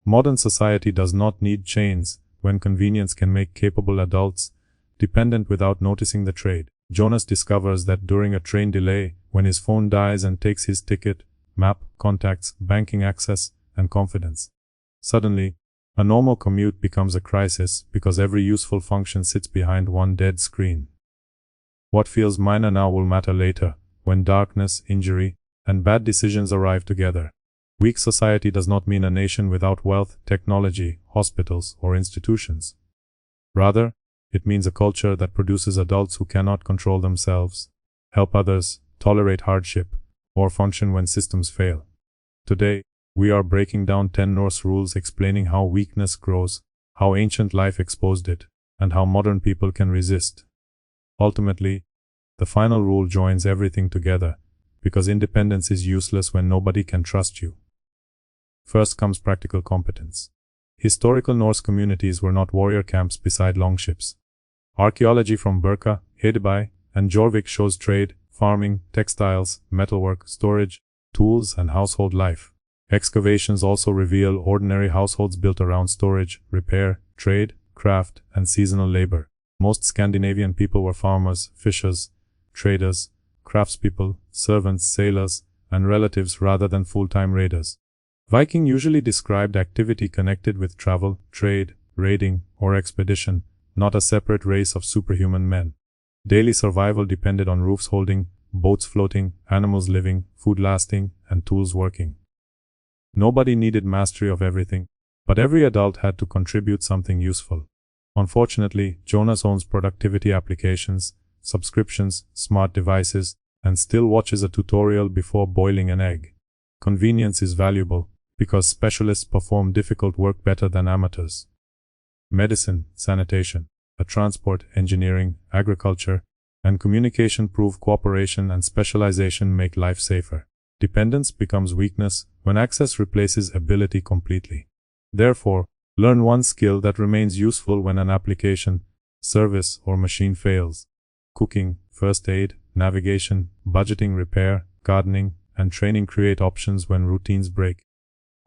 Modern society does not need chains when convenience can make capable adults dependent without noticing the trade. Jonas discovers that during a train delay, when his phone dies and takes his ticket, map, contacts, banking access, and confidence, suddenly, a normal commute becomes a crisis because every useful function sits behind one dead screen. What feels minor now will matter later, when darkness, injury, and bad decisions arrive together. Weak society does not mean a nation without wealth, technology, hospitals, or institutions. Rather, it means a culture that produces adults who cannot control themselves, help others, tolerate hardship, or function when systems fail. Today, we are breaking down 10 Norse rules explaining how weakness grows, how ancient life exposed it, and how modern people can resist. Ultimately, the final rule joins everything together, because independence is useless when nobody can trust you. First comes practical competence. Historical Norse communities were not warrior camps beside longships. Archaeology from Birka, Hedeby, and Jorvik shows trade, farming, textiles, metalwork, storage, tools, and household life. Excavations also reveal ordinary households built around storage, repair, trade, craft, and seasonal labor. Most Scandinavian people were farmers, fishers, traders, craftspeople, servants, sailors, and relatives rather than full-time raiders. Viking usually described activity connected with travel, trade, raiding, or expedition, not a separate race of superhuman men. Daily survival depended on roofs holding, boats floating, animals living, food lasting, and tools working. Nobody needed mastery of everything, but every adult had to contribute something useful. Unfortunately, Jonas owns productivity applications, subscriptions, smart devices, and still watches a tutorial before boiling an egg. Convenience is valuable, because specialists perform difficult work better than amateurs. Medicine, sanitation, transport, engineering, agriculture, and communication prove cooperation and specialization make life safer. Dependence becomes weakness when access replaces ability completely. Therefore, learn one skill that remains useful when an application, service, or machine fails. Cooking, first aid, navigation, budgeting, repair, gardening, and training create options when routines break.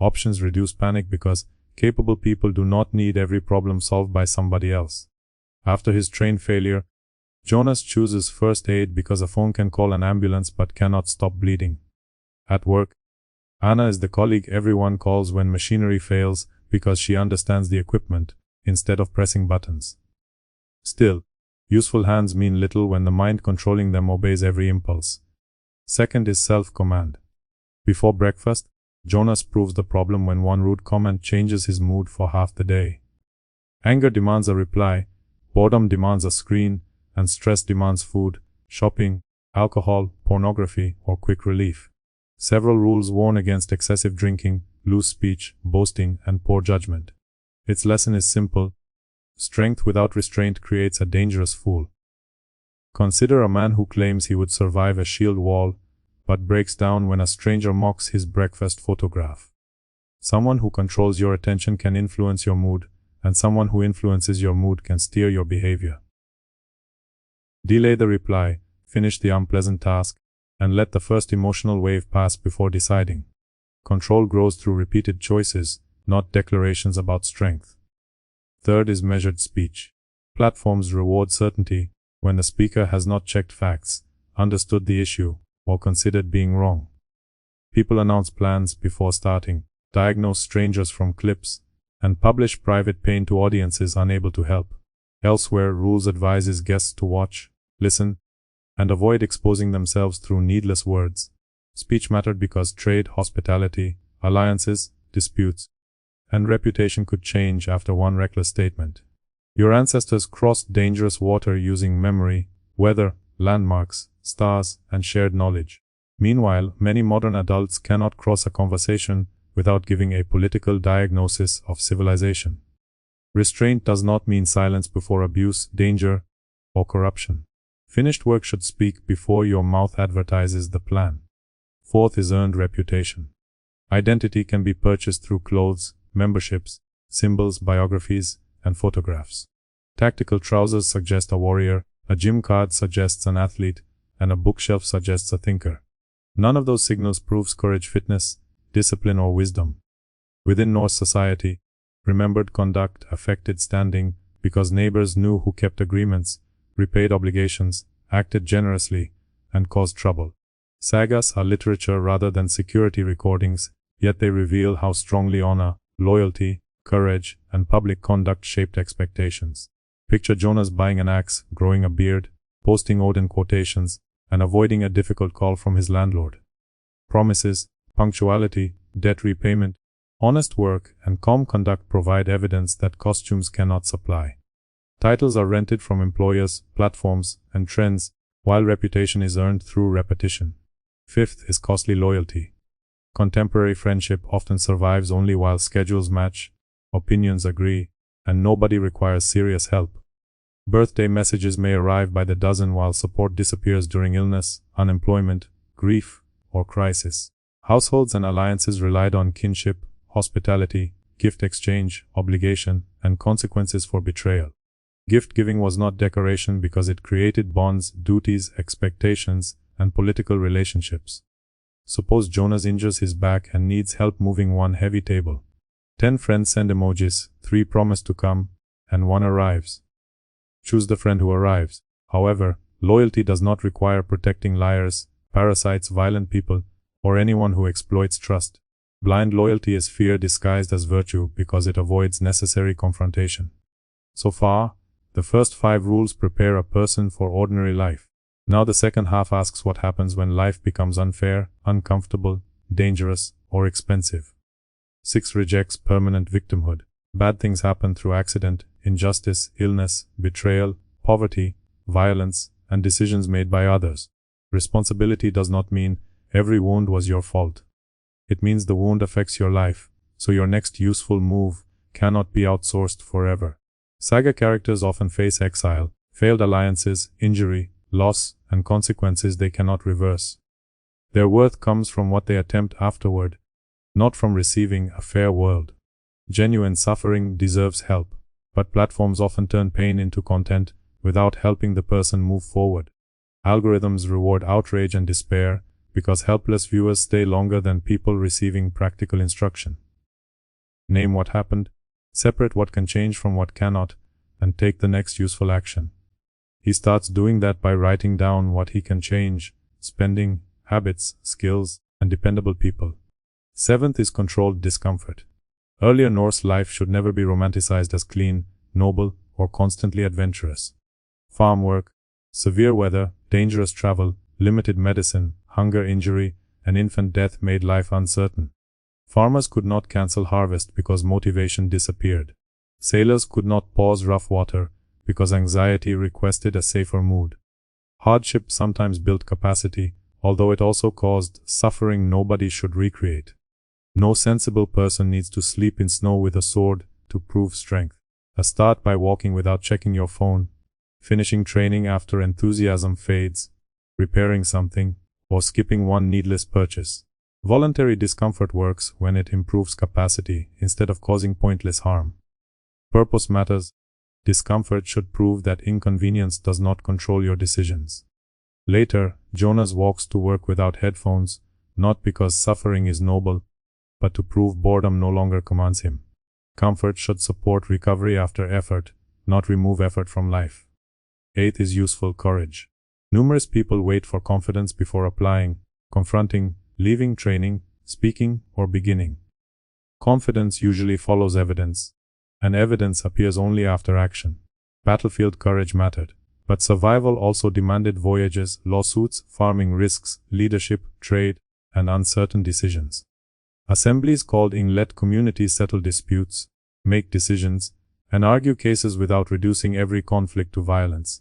Options reduce panic because capable people do not need every problem solved by somebody else. After his train failure, Jonas chooses first aid because a phone can call an ambulance but cannot stop bleeding. At work, Anna is the colleague everyone calls when machinery fails because she understands the equipment, instead of pressing buttons. Still, useful hands mean little when the mind controlling them obeys every impulse. Second is self-command. Before breakfast, Jonas proves the problem when one rude comment changes his mood for half the day. Anger demands a reply, boredom demands a screen, and stress demands food, shopping, alcohol, pornography, or quick relief. Several rules warn against excessive drinking, loose speech, boasting, and poor judgment. Its lesson is simple. Strength without restraint creates a dangerous fool. Consider a man who claims he would survive a shield wall, but breaks down when a stranger mocks his breakfast photograph. Someone who controls your attention can influence your mood, and someone who influences your mood can steer your behavior. Delay the reply, finish the unpleasant task, and let the first emotional wave pass before deciding. Control grows through repeated choices, not declarations about strength. Third is measured speech. Platforms reward certainty when the speaker has not checked facts, understood the issue, or considered being wrong. People announce plans before starting, diagnose strangers from clips, and publish private pain to audiences unable to help. Elsewhere, rules advises guests to watch, listen, and avoid exposing themselves through needless words. Speech mattered because trade, hospitality, alliances, disputes, and reputation could change after one reckless statement. Your ancestors crossed dangerous water using memory, weather, landmarks, stars, and shared knowledge. Meanwhile, many modern adults cannot cross a conversation without giving a political diagnosis of civilization. Restraint does not mean silence before abuse, danger, or corruption. Finished work should speak before your mouth advertises the plan. Fourth is earned reputation. Identity can be purchased through clothes, memberships, symbols, biographies, and photographs. Tactical trousers suggest a warrior, a gym card suggests an athlete, and a bookshelf suggests a thinker. None of those signals proves courage, fitness, discipline, or wisdom. Within Norse society, remembered conduct affected standing because neighbors knew who kept agreements, repaid obligations, acted generously, and caused trouble. Sagas are literature rather than security recordings, yet they reveal how strongly honor, loyalty, courage, and public conduct shaped expectations. Picture Jonas buying an axe, growing a beard, posting Odin quotations, and avoiding a difficult call from his landlord. Promises, punctuality, debt repayment, honest work, and calm conduct provide evidence that costumes cannot supply. Titles are rented from employers, platforms, and trends, while reputation is earned through repetition. Fifth is costly loyalty. Contemporary friendship often survives only while schedules match, opinions agree, and nobody requires serious help. Birthday messages may arrive by the dozen while support disappears during illness, unemployment, grief, or crisis. Households and alliances relied on kinship, hospitality, gift exchange, obligation, and consequences for betrayal. Gift-giving was not decoration because it created bonds, duties, expectations, and political relationships. Suppose Jonas injures his back and needs help moving one heavy table. 10 friends send emojis, 3 promise to come, and 1 arrives. Choose the friend who arrives. However, loyalty does not require protecting liars, parasites, violent people, or anyone who exploits trust. Blind loyalty is fear disguised as virtue because it avoids necessary confrontation. So far, the first 5 rules prepare a person for ordinary life. Now the second half asks what happens when life becomes unfair, uncomfortable, dangerous, or expensive. 6 rejects permanent victimhood. Bad things happen through accident, injustice, illness, betrayal, poverty, violence, and decisions made by others. Responsibility does not mean every wound was your fault. It means the wound affects your life, so your next useful move cannot be outsourced forever. Saga characters often face exile, failed alliances, injury, loss, and consequences they cannot reverse. Their worth comes from what they attempt afterward, not from receiving a fair world. Genuine suffering deserves help, but platforms often turn pain into content without helping the person move forward. Algorithms reward outrage and despair because helpless viewers stay longer than people receiving practical instruction. Name what happened, separate what can change from what cannot, and take the next useful action. He starts doing that by writing down what he can change, spending, habits, skills, and dependable people. 7th is controlled discomfort. Earlier Norse life should never be romanticized as clean, noble, or constantly adventurous. Farm work, severe weather, dangerous travel, limited medicine, hunger, injury, and infant death made life uncertain. Farmers could not cancel harvest because motivation disappeared. Sailors could not pause rough water because anxiety requested a safer mood. Hardship sometimes built capacity, although it also caused suffering nobody should recreate. No sensible person needs to sleep in snow with a sword to prove strength. Start by walking without checking your phone, finishing training after enthusiasm fades, repairing something, or skipping one needless purchase. Voluntary discomfort works when it improves capacity instead of causing pointless harm. Purpose matters. Discomfort should prove that inconvenience does not control your decisions. Later, Jonas walks to work without headphones, not because suffering is noble, but to prove boredom no longer commands him. Comfort should support recovery after effort, not remove effort from life. 8th is useful courage. Numerous people wait for confidence before applying, confronting, leaving training, speaking, or beginning. Confidence usually follows evidence, and evidence appears only after action. Battlefield courage mattered, but survival also demanded voyages, lawsuits, farming risks, leadership, trade, and uncertain decisions. Assemblies called in let communities settle disputes, make decisions, and argue cases without reducing every conflict to violence.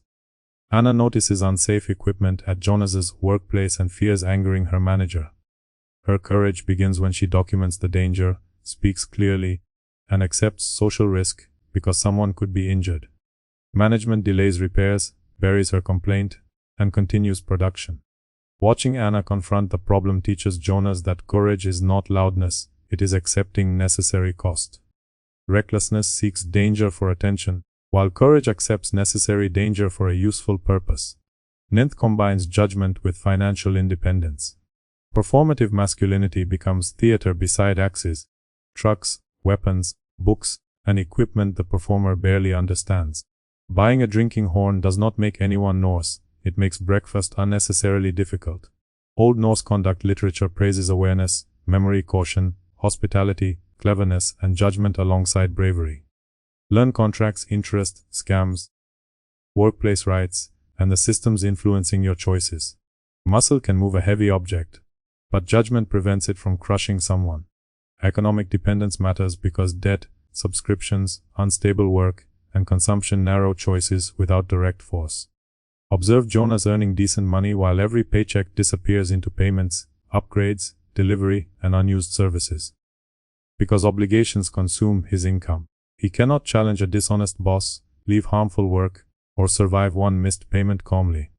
Anna notices unsafe equipment at Jonas's workplace and fears angering her manager. Her courage begins when she documents the danger, speaks clearly, and accepts social risk because someone could be injured. Management delays repairs, buries her complaint, and continues production. Watching Anna confront the problem teaches Jonas that courage is not loudness, it is accepting necessary cost. Recklessness seeks danger for attention, while courage accepts necessary danger for a useful purpose. 9th combines judgment with financial independence. Performative masculinity becomes theater beside axes, trucks, weapons, books, and equipment the performer barely understands. Buying a drinking horn does not make anyone Norse, it makes breakfast unnecessarily difficult. Old Norse conduct literature praises awareness, memory, caution, hospitality, cleverness, and judgment alongside bravery. Learn contracts, interest, scams, workplace rights, and the systems influencing your choices. Muscle can move a heavy object, but judgment prevents it from crushing someone. Economic dependence matters because debt, subscriptions, unstable work, and consumption narrow choices without direct force. Observe Jonas earning decent money while every paycheck disappears into payments, upgrades, delivery, and unused services. Because obligations consume his income. He cannot challenge a dishonest boss, leave harmful work, or survive one missed payment calmly.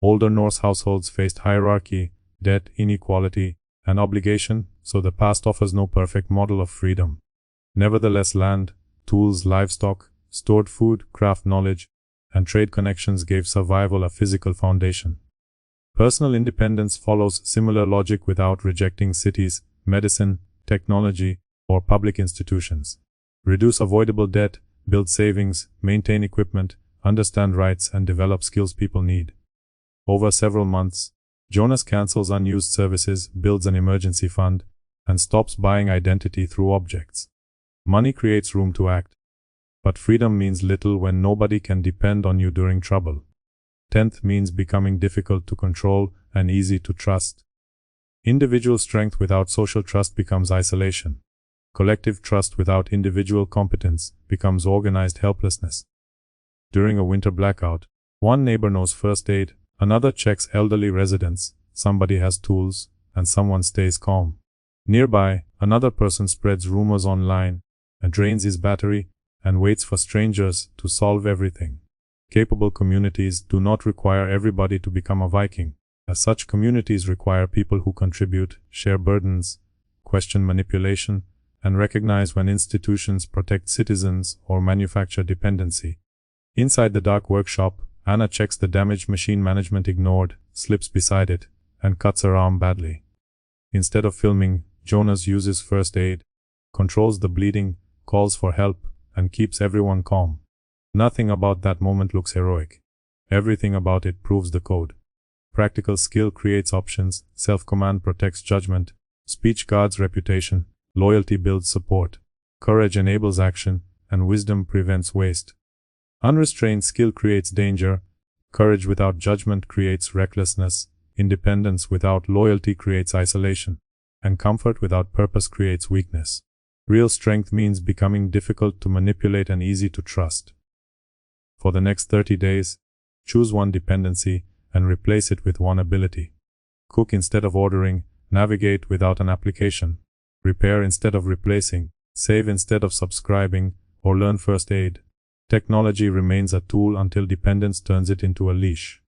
Older Norse households faced hierarchy, debt, inequality, and obligation, so the past offers no perfect model of freedom. Nevertheless, land, tools, livestock, stored food, craft knowledge, and trade connections gave survival a physical foundation. Personal independence follows similar logic without rejecting cities, medicine, technology, or public institutions. Reduce avoidable debt, build savings, maintain equipment, understand rights, and develop skills people need. Over several months, Jonas cancels unused services, builds an emergency fund, and stops buying identity through objects. Money creates room to act. But freedom means little when nobody can depend on you during trouble. 10th means becoming difficult to control and easy to trust. Individual strength without social trust becomes isolation. Collective trust without individual competence becomes organized helplessness. During a winter blackout, one neighbor knows first aid, another checks elderly residents, somebody has tools, and someone stays calm. Nearby, another person spreads rumors online, and drains his battery, and waits for strangers to solve everything. Capable communities do not require everybody to become a Viking. As such, communities require people who contribute, share burdens, question manipulation, and recognize when institutions protect citizens or manufacture dependency. Inside the dark workshop, Anna checks the damaged machine management ignored, slips beside it, and cuts her arm badly. Instead of filming, Jonas uses first aid, controls the bleeding, calls for help, and keeps everyone calm. Nothing about that moment looks heroic. Everything about it proves the code. Practical skill creates options, self-command protects judgment, speech guards reputation, loyalty builds support, courage enables action, and wisdom prevents waste. Unrestrained skill creates danger, courage without judgment creates recklessness, independence without loyalty creates isolation, and comfort without purpose creates weakness. Real strength means becoming difficult to manipulate and easy to trust. For the next 30 days, choose one dependency and replace it with one ability. Cook instead of ordering, navigate without an application, repair instead of replacing, save instead of subscribing, or learn first aid. Technology remains a tool until dependence turns it into a leash.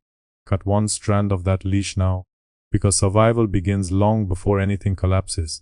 Cut one strand of that leash now, because survival begins long before anything collapses.